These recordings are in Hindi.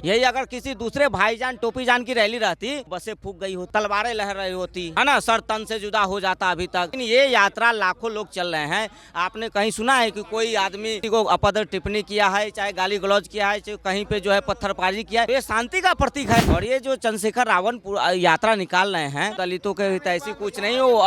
यही अगर किसी दूसरे भाईजान टोपीजान की रैली रहती, बसें फूक गई हो, तलवारें लहर रही होती है ना, सर तन से जुदा हो जाता अभी तक। ये यात्रा लाखों लोग चल रहे हैं। आपने कहीं सुना है कि कोई आदमी को अपदर टिप्पणी किया है, चाहे गाली गलौज किया है, चाहे कहीं पे जो है पत्थरबाजी किया है? ये शांति का प्रतीक है। और ये जो चंद्रशेखर रावण यात्रा निकाल रहे हैं, दलितों के हित ऐसी कुछ नहीं, वो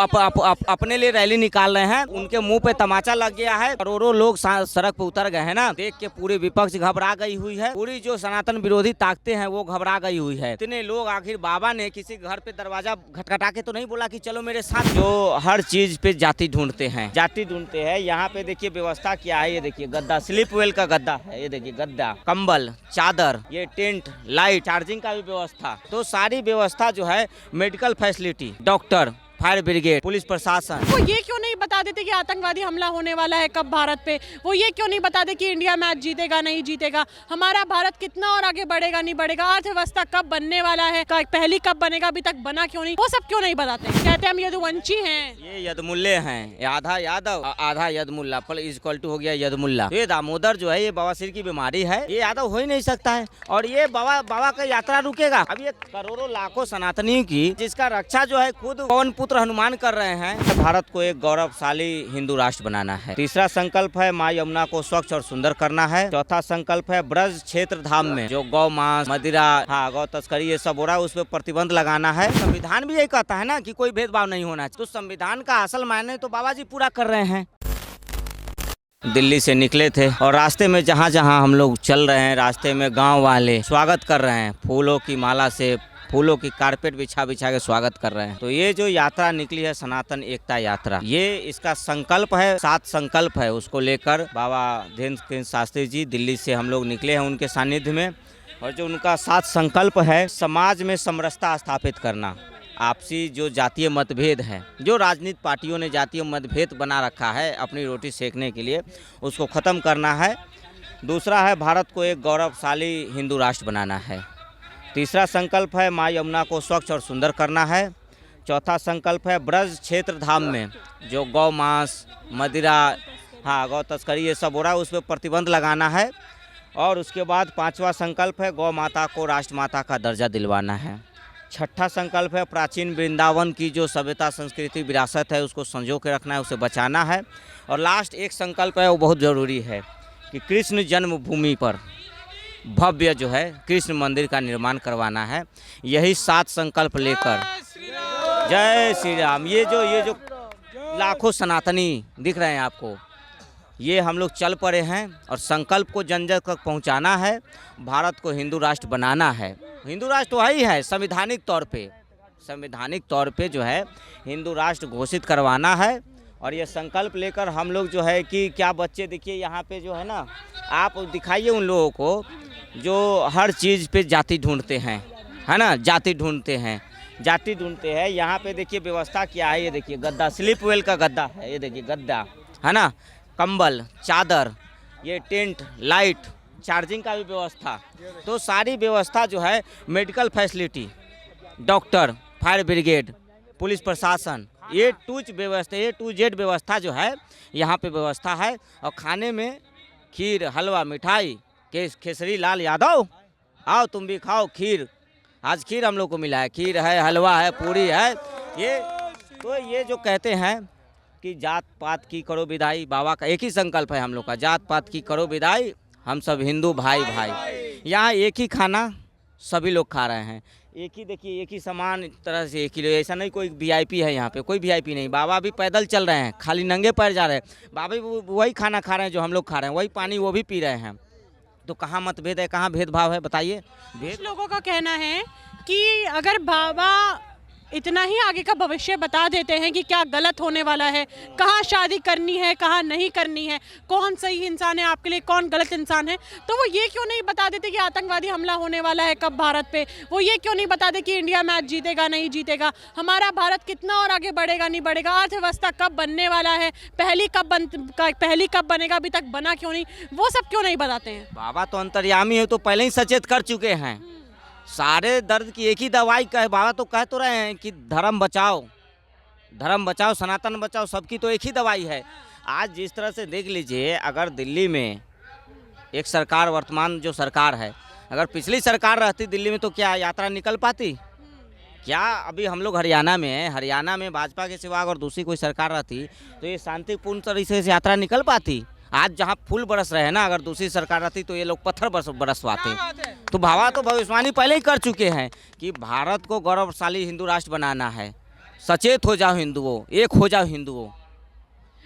अपने लिए रैली निकाल रहे हैं। उनके मुंह पे तमाचा लग गया है, करोड़ों लोग सड़क पे उतर गए हैं ना, देख के पूरे विपक्ष घबरा गई हुई है। पूरी जो सनातन विरोधी ताकतें हैं वो घबरा गई हुई है। इतने लोग, आखिर बाबा ने किसी घर पे दरवाजा खटखटा के तो नहीं बोला कि चलो मेरे साथ। जो हर चीज पे जाति ढूंढते हैं, जाति ढूंढते हैं। यहाँ पे देखिए व्यवस्था क्या है, ये देखिए गद्दा, स्लीप वेल का गद्दा है, ये देखिए गद्दा, कंबल, चादर, ये टेंट, लाइट, चार्जिंग का भी व्यवस्था। तो सारी व्यवस्था जो है, medical facility, doctor, fire brigade, police प्रशासन। वो ये क्यों नहीं बता देते कि आतंकवादी हमला होने वाला है कब भारत पे? वो ये क्यों नहीं बता दे कि इंडिया मैच जीतेगा नहीं जीतेगा, हमारा भारत कितना और आगे बढ़ेगा नहीं बढ़ेगा, अर्थव्यवस्था कब बनने वाला है, पहली कब बनेगा, अभी तक बना क्यों नहीं? वो सब क्यों नहीं बताते? कहते हैं हम यदुवंशी हैं, ये यदमुल्ले हैं, आधा यादव आधा यदमुल्ला, पर इक्वल टू हो गया यदमुल्ला। ये दामोदर जो है, ये बवासीर की बीमारी है, ये यादव हो ही नहीं सकता है। और ये बाबा का यात्रा रुकेगा? अब ये करोड़ों लाखों सनातनियों की, जिसका रक्षा जो है खुद पवन पुत्र हनुमान कर रहे हैं। भारत को एक गौरवशाली हिंदू राष्ट्र बनाना है। तीसरा संकल्प है माँ यमुना को स्वच्छ और सुंदर करना है। चौथा संकल्प है ब्रज क्षेत्र धाम में जो गौ मांस, मदिरा, गौ तस्करी ये सब हो रहा है, उस पर प्रतिबंध लगाना है। संविधान भी यही कहता है ना कि कोई भेदभाव नहीं होना चाहिए। तो संविधान का असल मायने तो बाबा जी पूरा कर रहे हैं। दिल्ली से निकले थे और रास्ते में जहाँ जहाँ हम लोग चल रहे हैं, रास्ते में गांव वाले स्वागत कर रहे हैं, फूलों की माला से, फूलों की कारपेट बिछा बिछा के स्वागत कर रहे हैं। तो ये जो यात्रा निकली है, सनातन एकता यात्रा, ये इसका संकल्प है, 7 संकल्प है। उसको लेकर बाबा धीरेन्द्र शास्त्री जी दिल्ली से हम लोग निकले हैं उनके सानिध्य में। और जो उनका 7 संकल्प है, समाज में समरसता स्थापित करना, आपसी जो जातीय मतभेद है, जो राजनीतिक पार्टियों ने जातीय मतभेद बना रखा है अपनी रोटी सेकने के लिए, उसको ख़त्म करना है। दूसरा है भारत को एक गौरवशाली हिंदू राष्ट्र बनाना है। तीसरा संकल्प है माँ यमुना को स्वच्छ और सुंदर करना है। चौथा संकल्प है ब्रज क्षेत्र धाम में जो गौ मांस, मदिरा, गौ तस्करी ये सब हो रहा है, उस पर प्रतिबंध लगाना है। और उसके बाद 5वां संकल्प है गौ माता को राष्ट्रमाता का दर्जा दिलवाना है। छठा संकल्प है प्राचीन वृंदावन की जो सभ्यता, संस्कृति, विरासत है, उसको संजो के रखना है, उसे बचाना है। और लास्ट एक संकल्प है, वो बहुत ज़रूरी है कि कृष्ण जन्मभूमि पर भव्य जो है कृष्ण मंदिर का निर्माण करवाना है। यही 7 संकल्प लेकर, जय श्री राम, ये जो लाखों सनातनी दिख रहे हैं आपको, ये हम लोग चल पड़े हैं और संकल्प को जन जन तक पहुँचाना है। भारत को हिंदू राष्ट्र बनाना है। हिंदू राष्ट्र तो वही है, संवैधानिक तौर पे जो है हिंदू राष्ट्र घोषित करवाना है। और ये संकल्प लेकर हम लोग जो है कि क्या बच्चे देखिए यहाँ पे जो है ना, आप दिखाइए उन लोगों को जो हर चीज़ पे जाति ढूंढते हैं, है ना, जाति ढूंढते हैं। यहाँ पे देखिए व्यवस्था क्या है, ये देखिए गद्दा, स्लीप वेल का गद्दा है, ये देखिए गद्दा, है ना, कंबल, चादर, ये टेंट, लाइट, चार्जिंग का भी व्यवस्था। तो सारी व्यवस्था जो है, medical facility, doctor, fire brigade, police प्रशासन, ये A to Z व्यवस्था जो है यहाँ पे व्यवस्था है। और खाने में खीर, हलवा, मिठाई, केसरी लाल यादव, आओ तुम भी खाओ खीर। आज खीर हम लोग को मिला है, खीर है, हलवा है, पूरी है। ये जो कहते हैं कि जात पात की करो विदाई, बाबा का एक ही संकल्प है हम लोग का, जात पात की करो विदाई, हम सब हिंदू भाई भाई। यहाँ एक ही खाना सभी लोग खा रहे हैं, एक ही देखिए, एक ही समान तरह से एक ही। ऐसा नहीं कोई VIP है यहाँ पे, कोई VIP नहीं। बाबा भी पैदल चल रहे हैं, खाली नंगे पैर जा रहे हैं। बाबा भी वही खाना खा रहे हैं जो हम लोग खा रहे हैं, वही पानी वो भी पी रहे हैं। तो कहाँ मतभेद है, कहाँ भेदभाव है, बताइए। कुछ लोगों का कहना है कि अगर बाबा इतना ही आगे का भविष्य बता देते हैं कि क्या गलत होने वाला है, कहाँ शादी करनी है, कहाँ नहीं करनी है, कौन सही इंसान है आपके लिए, कौन गलत इंसान है, तो वो ये क्यों नहीं बता देते कि आतंकवादी हमला होने वाला है कब भारत पे? वो ये क्यों नहीं बता दे कि इंडिया मैच जीतेगा नहीं जीतेगा, हमारा भारत कितना और आगे बढ़ेगा नहीं बढ़ेगा, अर्थव्यवस्था कब बनने वाला है, पहली कब बनेगा, अभी तक बना क्यों नहीं? वो सब क्यों नहीं बताते हैं? बाबा तो अंतर्यामी है, तो पहले ही सचेत कर चुके हैं। सारे दर्द की एक ही दवाई कहे, बाबा तो कह तो रहे हैं कि धर्म बचाओ, सनातन बचाओ, सबकी तो एक ही दवाई है। आज जिस तरह से देख लीजिए, अगर दिल्ली में एक सरकार, वर्तमान जो सरकार है, अगर पिछली सरकार रहती दिल्ली में तो क्या यात्रा निकल पाती? क्या अभी हम लोग हरियाणा में हैं, हरियाणा में भाजपा के सिवा अगर दूसरी कोई सरकार रहती तो ये शांतिपूर्ण तरीके से यात्रा निकल पाती? आज जहाँ फूल बरस रहे हैं ना, अगर दूसरी सरकार रहती तो ये लोग पत्थर बरसवाते। तो भावा तो भविष्यवाणी पहले ही कर चुके हैं कि भारत को गौरवशाली हिंदू राष्ट्र बनाना है। सचेत हो जाओ हिंदुओं, एक हो जाओ हिंदुओं।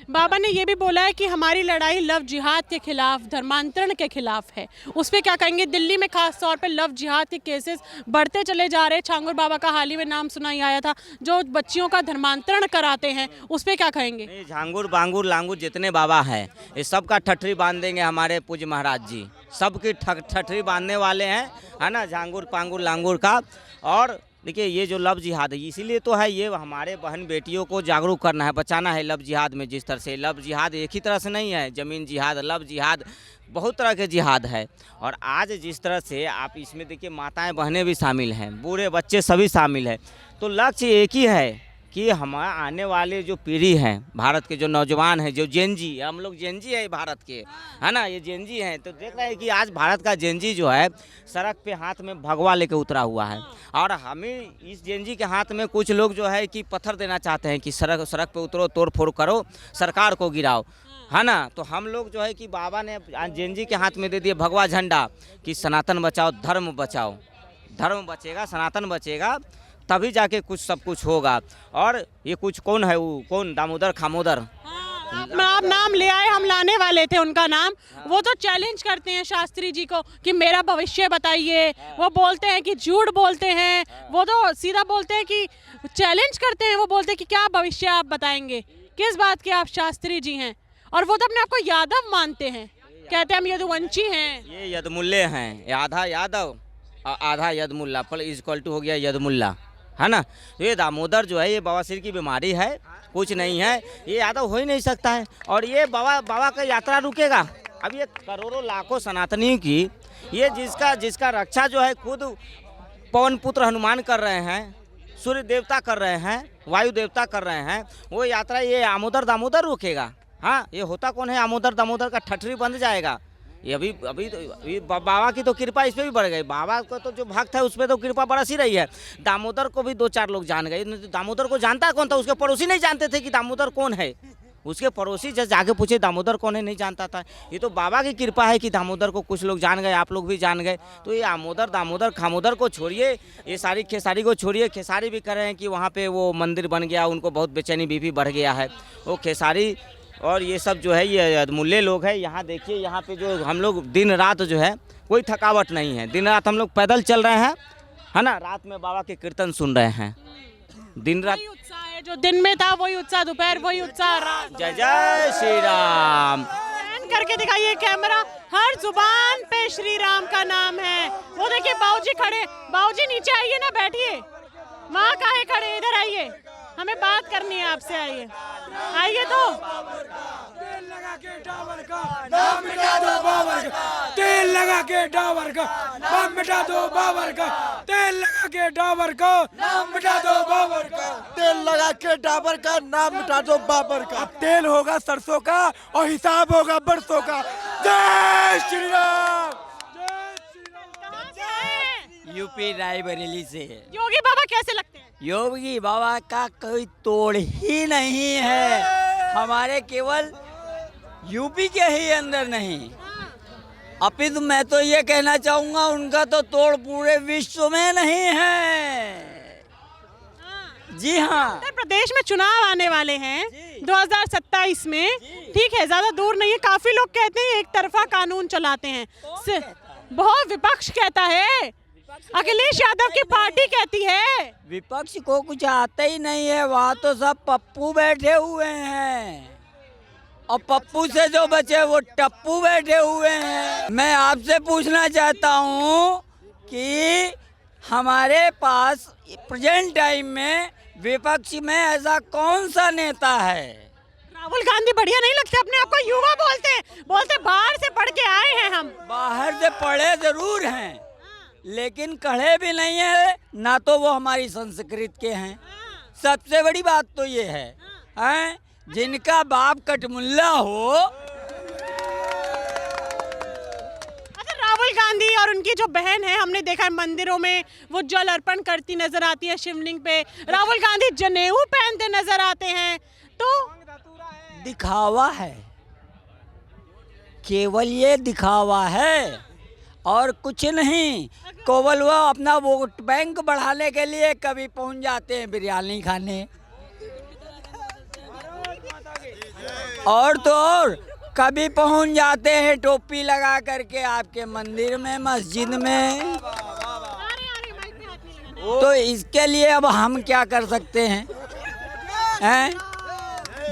बाबा ने ये भी बोला है कि हमारी लड़ाई लव जिहाद के खिलाफ, धर्मांतरण के खिलाफ है। उस पर क्या कहेंगे? दिल्ली में खास तौर पे लव जिहाद के केसेस बढ़ते चले जा रहे हैं। छांगुर बाबा का हाल ही में नाम सुनाई आया था, जो बच्चियों का धर्मांतरण कराते हैं। उस पर क्या कहेंगे? नहीं, झांगुर बांगुर लांगुर जितने बाबा हैं ये सबका ठठरी बांध देंगे हमारे पूज्य महाराज जी। सबकी ठठरी बांधने वाले हैं, है ना, झांगुर पांगुर लांगुर का। और देखिए ये जो लव जिहाद है, इसीलिए तो है, ये हमारे बहन बेटियों को जागरूक करना है, बचाना है लव जिहाद में। जिस तरह से लव जिहाद एक ही तरह से नहीं है, ज़मीन जिहाद, लव जिहाद, बहुत तरह के जिहाद है। और आज जिस तरह से आप इसमें देखिए माताएं बहनें भी शामिल हैं, बूढ़े बच्चे सभी शामिल हैं। तो लक्ष्य एक ही है कि हमारे आने वाले जो पीढ़ी है, भारत के जो नौजवान हैं, जो जेनजी, हम लोग जेनजी है भारत के, है ना, ये जेनजी हैं। तो देख रहे हैं कि आज भारत का जेनजी जो है सड़क पे हाथ में भगवा लेके उतरा हुआ है। और हमें इस जेनजी के हाथ में कुछ लोग जो है कि पत्थर देना चाहते हैं कि सड़क पे उतरो, तोड़ फोड़ करो, सरकार को गिराओ, है ना। तो हम लोग जो है कि बाबा ने जेनजी के हाथ में दे दिए भगवा झंडा कि सनातन बचाओ, धर्म बचाओ। धर्म बचेगा, सनातन बचेगा, तभी जाके कुछ सब कुछ होगा। और ये कुछ कौन है, वो कौन, दामोदर खामोदर, आप नाम ले आए, हम लाने वाले थे उनका नाम। वो तो चैलेंज करते हैं शास्त्री जी को कि मेरा भविष्य बताइए। वो बोलते हैं कि झूठ बोलते हैं, वो तो सीधा बोलते हैं कि चैलेंज करते हैं। वो बोलते हैं कि क्या भविष्य आप बताएंगे, किस बात के आप शास्त्री जी हैं। और वो तो अपने आप को यादव मानते हैं, कहते हैं हम यदुवंशी हैं। ये यदमुल्ले हैं, आधा यादव आधा यदमुल्ला, पर इक्वल टू हो गया यदमुल्ला, है ना। तो ये दामोदर जो है ये बवासीर की बीमारी है, कुछ नहीं है, ये यादव हो ही नहीं सकता है। और ये बाबा का यात्रा रुकेगा? अब ये करोड़ों लाखों सनातनियों की, ये जिसका रक्षा जो है खुद पवन पुत्र हनुमान कर रहे हैं, सूर्य देवता कर रहे हैं, वायु देवता कर रहे हैं, वो यात्रा ये आमोदर दामोदर रुकेगा? हाँ, ये होता कौन है? आमोदर दामोदर का ठठरी बंद जाएगा। ये अभी बाबा की तो कृपा इस पे भी बढ़ गई। बाबा को तो जो भक्त है उस पर तो कृपा बरस ही रही है। दामोदर को भी 2-4 लोग जान गए। दामोदर को जानता कौन था? उसके पड़ोसी नहीं जानते थे कि दामोदर कौन है। उसके पड़ोसी जब जाके पूछे दामोदर कौन है, नहीं जानता था। ये तो बाबा की कृपा है कि दामोदर को कुछ लोग जान गए, आप लोग भी जान गए। तो ये आमोदर दामोदर खामोदर को छोड़िए, ये सारी खेसारी को छोड़िए। खेसारी भी कह रहे हैं कि वहाँ पे वो मंदिर बन गया, उनको बहुत बेचैनी बीपी बढ़ गया है। वो खेसारी और ये सब जो है ये यदमुल्ले लोग हैं। यहाँ देखिए, यहाँ पे जो हम लोग दिन रात जो है कोई थकावट नहीं है, दिन रात हम लोग पैदल चल रहे हैं, है ना, रात में बाबा के कीर्तन सुन रहे हैं। दिन रात वही उत्साह है जो दिन में था, वही उत्साह दोपहर, वही उत्साह रात। जय जय श्री राम करके दिखाइए कैमरा, हर जुबान पे श्री राम का नाम है। वो देखिए बाबूजी खड़े, बाबूजी नीचे आइए ना, बैठिए, वहाँ काहे खड़े, इधर आइए, हमें बात करनी है आपसे। आइए आइए। तो तेल लगा के डाबर का नाम मिटा दो बाबर का, तेल लगा के डाबर का नाम मिटा दो बाबर का, तेल लगा के डाबर का नाम मिटा दो बाबर का, तेल लगा के डाबर का नाम मिटा दो बाबर का। अब तेल होगा सरसों का और हिसाब होगा बरसों का। जय श्री राम। यूपी रायबरेली से। योगी बाबा कैसे लगते हैं? योगी बाबा का कोई तोड़ ही नहीं है, हमारे केवल यूपी के ही अंदर नहीं, अपितु मैं तो ये कहना चाहूँगा उनका तो तोड़ पूरे विश्व में नहीं है। जी हाँ, उत्तर प्रदेश में चुनाव आने वाले हैं 2027 में, ठीक है, ज्यादा दूर नहीं है। काफी लोग कहते हैं एक तरफा कानून चलाते हैं, बहुत विपक्ष कहता है, अखिलेश यादव की पार्टी कहती है। विपक्ष को कुछ आता ही नहीं है, वहाँ तो सब पप्पू बैठे हुए हैं और पप्पू से जो बचे वो टप्पू बैठे हुए हैं। मैं आपसे पूछना चाहता हूँ कि हमारे पास प्रेजेंट टाइम में विपक्ष में ऐसा कौन सा नेता है? राहुल गांधी बढ़िया नहीं लगते? अपने आप को युवा बोलते बाहर से पढ़ के आए हैं हम। बाहर से पढ़े जरूर हैं, लेकिन कढ़े भी नहीं है, ना तो वो हमारी संस्कृत के हैं। सबसे बड़ी बात तो ये है, हैं, जिनका बाप कटमुल्ला हो। अच्छा, राहुल राहुल गांधी और उनकी जो बहन है, हमने देखा है मंदिरों में वो जल अर्पण करती नजर आती है शिवलिंग पे। राहुल गांधी जनेऊ पहनते नजर आते हैं। तो दिखावा है, केवल ये दिखावा है और कुछ नहीं। केवल वो अपना वोट बैंक बढ़ाने के लिए कभी पहुंच जाते हैं बिरयानी खाने, और तो और कभी पहुंच जाते हैं टोपी लगा करके आपके मंदिर में, मस्जिद में। तो इसके लिए अब हम क्या कर सकते हैं?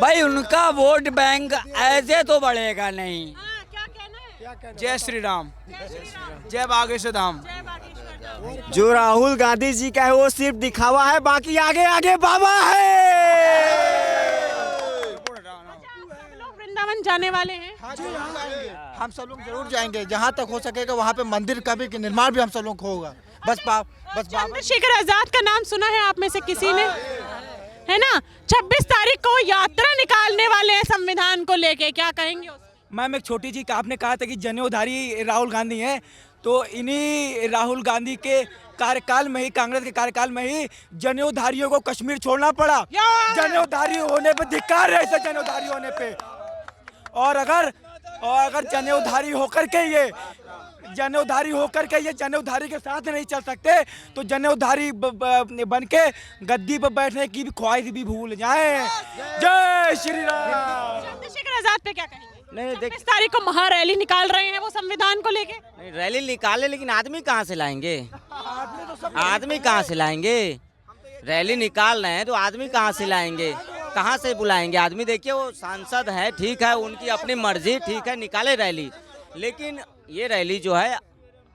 भाई उनका वोट बैंक ऐसे तो बढ़ेगा नहीं। जय श्री राम, जय बागेश्वर धाम। जो राहुल गांधी जी का है वो सिर्फ दिखावा है, बाकी आगे आगे बाबा है। लोग वृंदावन जाने वाले हैं। हम सब लोग जरूर जाएंगे, जहाँ तक हो सकेगा वहाँ पे मंदिर का भी निर्माण भी हम सब लोग होगा। बस चंद्रशेखर आजाद का नाम सुना है आप में से किसी ने? है ना, 26 तारीख को यात्रा निकालने वाले हैं संविधान को लेके, क्या कहेंगे उस? मैम एक छोटी जी, आपने कहा था कि जनेऊधारी राहुल गांधी हैं, तो इन्हीं राहुल गांधी के कार्यकाल में ही, कांग्रेस के कार्यकाल में ही जनेऊधारियों को कश्मीर छोड़ना पड़ा। जनेऊधारी होने पे धिक्कार है, ऐसे जनेऊधारी होने पे। और अगर जनेऊधारी होकर के ये जनेऊधारी के साथ नहीं चल सकते तो जनेऊधारी बन के गद्दी पर बैठने की भी ख्वाहिश भी भूल जाएं। जय श्री राम। चंद्रशेखर आजाद पे क्या कहेंगे? नहीं, 26 तारीख को महारैली निकाल रहे हैं वो संविधान को लेके। नहीं, रैली निकाले, लेकिन आदमी कहाँ से लाएंगे? आदमी कहाँ से लाएंगे? रैली निकाल रहे हैं तो आदमी कहाँ से लाएंगे? कहाँ से बुलाएंगे आदमी? देखिए वो सांसद है, ठीक है, उनकी अपनी मर्जी, ठीक है, निकाले रैली, लेकिन ये रैली जो है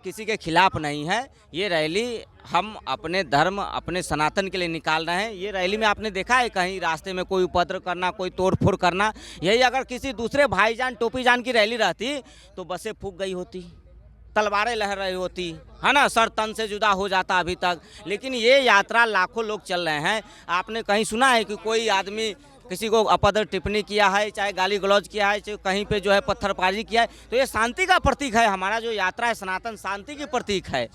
किसी के खिलाफ नहीं है। ये रैली हम अपने धर्म, अपने सनातन के लिए निकाल रहे हैं। ये रैली में आपने देखा है कहीं रास्ते में कोई उपद्रव करना, कोई तोड़फोड़ करना? यही अगर किसी दूसरे भाईजान टोपीजान की रैली रहती तो बसें फूक गई होती, तलवारें लहर रही होती, है ना, सर तन से जुदा हो जाता अभी तक। लेकिन ये यात्रा लाखों लोग चल रहे हैं। आपने कहीं सुना है कि कोई आदमी किसी को अपदर टिप्पणी किया है, चाहे गाली गलौज किया है, चाहे कहीं पे जो है पत्थरबाजी किया है? तो ये शांति का प्रतीक है। हमारा जो यात्रा है सनातन शांति की प्रतीक है,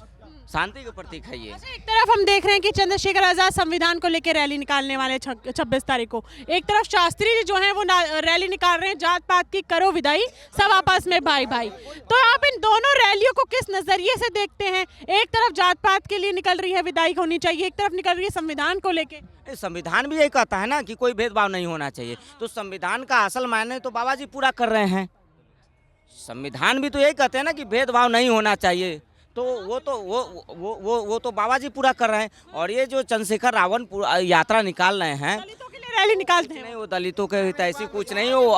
शांति का प्रतीक है ये। एक तरफ हम देख रहे हैं कि चंद्रशेखर आजाद संविधान को लेकर रैली निकालने वाले 26 तारीख को, एक तरफ शास्त्री जी जो हैं वो रैली निकाल रहे हैं, जात पात की करो विदाई, सब आपस में भाई भाई। तो आप इन दोनों रैलियों को किस नजरिए से देखते हैं? एक तरफ जात पात के लिए निकल रही है, विदाई होनी चाहिए, एक तरफ निकल रही है संविधान को लेके। संविधान भी यही कहता है ना कि कोई भेदभाव नहीं होना चाहिए, तो संविधान का असल मायने तो बाबा जी पूरा कर रहे हैं। संविधान भी तो यही कहते हैं ना कि भेदभाव नहीं होना चाहिए, तो वो तो बाबा जी पूरा कर रहे हैं। और ये जो चंद्रशेखर रावण यात्रा निकाल रहे हैं, दलितों के लिए रैली निकालते हैं। नहीं, वो दलितों के हित ऐसी कुछ नहीं, वो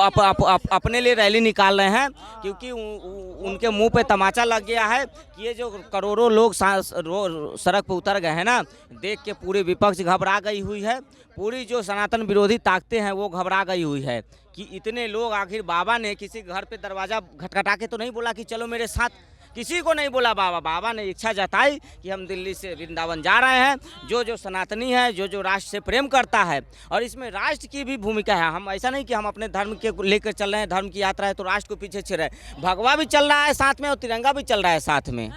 अपने लिए रैली निकाल रहे हैं, क्योंकि उनके मुंह पे तमाचा लग गया है कि ये जो करोड़ों लोग सड़क पर उतर गए हैं ना, देख के पूरे विपक्ष घबरा गई हुई है। पूरी जो सनातन विरोधी ताकतें हैं वो घबरा गई हुई है कि इतने लोग, आखिर बाबा ने किसी घर पे दरवाजा खटखटा के तो नहीं बोला कि चलो मेरे साथ, किसी को नहीं बोला। बाबा ने इच्छा जताई कि हम दिल्ली से वृंदावन जा रहे हैं। जो सनातनी है, जो राष्ट्र से प्रेम करता है, और इसमें राष्ट्र की भी भूमिका है। हम ऐसा नहीं कि हम अपने धर्म के लेकर चल रहे हैं, धर्म की यात्रा है तो राष्ट्र को पीछे छोड़ रहे हैं। भगवा भी चल रहा है साथ में और तिरंगा भी चल रहा है साथ में।